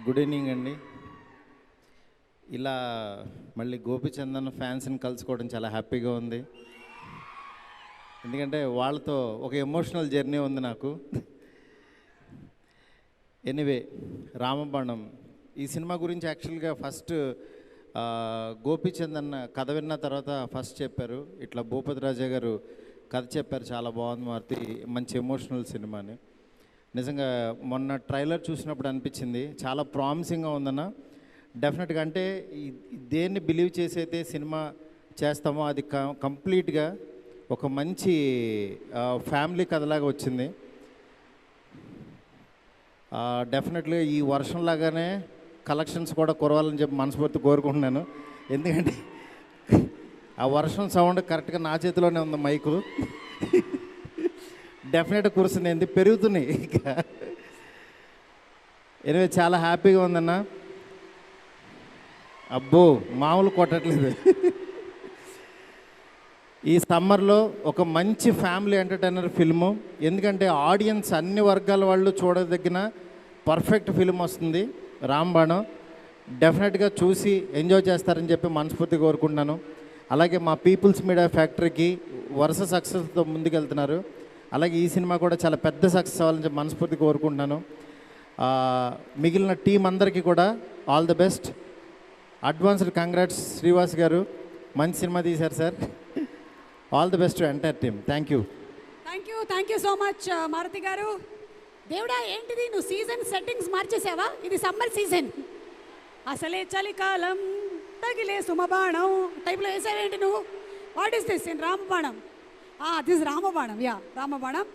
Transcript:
Good evening అండి. ఇలా మళ్ళీ గోపిచందన్ ఫ్యాన్స్ని కలుసుకోవడం చాలా హ్యాపీగా ఉంది. ఎందుకంటే వాళ్ళతో ఒక ఎమోషనల్ జర్నీ ఉంది నాకు. ఎనీవే, రామబాణం ఈ సినిమా గురించి యాక్చువల్గా ఫస్ట్ గోపిచందన్ కథ విన్న తర్వాత ఫస్ట్ చెప్పారు, ఇట్లా భూపతి రాజా గారు కథ చెప్పారు, చాలా బాగుంది మారుతి, మంచి ఎమోషనల్ సినిమా అని. నిజంగా మొన్న ట్రైలర్ చూసినప్పుడు అనిపించింది చాలా ప్రామిసింగ్గా ఉందన్న. డెఫినెట్గా అంటే దేన్ని బిలీవ్ చేసి అయితే సినిమా చేస్తామో అది కంప్లీట్గా ఒక మంచి ఫ్యామిలీ కథలాగా వచ్చింది. డెఫినెట్లీ ఈ వర్షంలాగానే కలెక్షన్స్ కూడా కురవాలని చెప్పి మనస్ఫూర్తి కోరుకుంటున్నాను. ఎందుకంటే ఆ వర్షం సౌండ్ కరెక్ట్గా నా చేతిలోనే ఉంది, మైకు డెఫినెట్గా కురుస్తుంది, ఎందుకు పెరుగుతున్నాయి ఇక. ఎనివే చాలా హ్యాపీగా ఉందన్న. అబ్బో మామూలు కొట్టట్లేదు. ఈ సమ్మర్లో ఒక మంచి ఫ్యామిలీ ఎంటర్టైనర్ ఫిల్ము, ఎందుకంటే ఆడియన్స్ అన్ని వర్గాల వాళ్ళు చూడదగిన పర్ఫెక్ట్ ఫిల్మ్ వస్తుంది రాంబాణం. డెఫినెట్గా చూసి ఎంజాయ్ చేస్తారని చెప్పి మనస్ఫూర్తిగా కోరుకుంటున్నాను. అలాగే మా పీపుల్స్ మీడియా ఫ్యాక్టరీకి వరుస సక్సెస్తో ముందుకెళ్తున్నారు. అలాగే ఈ సినిమా కూడా చాలా పెద్ద సక్సెస్ అవ్వాలని చెప్పి మనస్ఫూర్తిగా కోరుకుంటున్నాను. మిగిలిన టీం అందరికీ కూడా all the best. Advanced congrats Srivas గారు, మంచి సినిమా తీశారు sir. All the best to entire team. Thank you. Thank you so much Maruthi గారు. దేవుడా ఏంటిది, నువ్వు సీజన్ సెట్టింగ్స్ మార్చేసావా? ఇది సమ్మర్ సీజన్, అసలే చలికాలం తగిలే సుమబాణం టైప్లో వేసావేంటి నువ్వు? What is this in Ramabanam? This Ramabanam, yeah రామబాణం.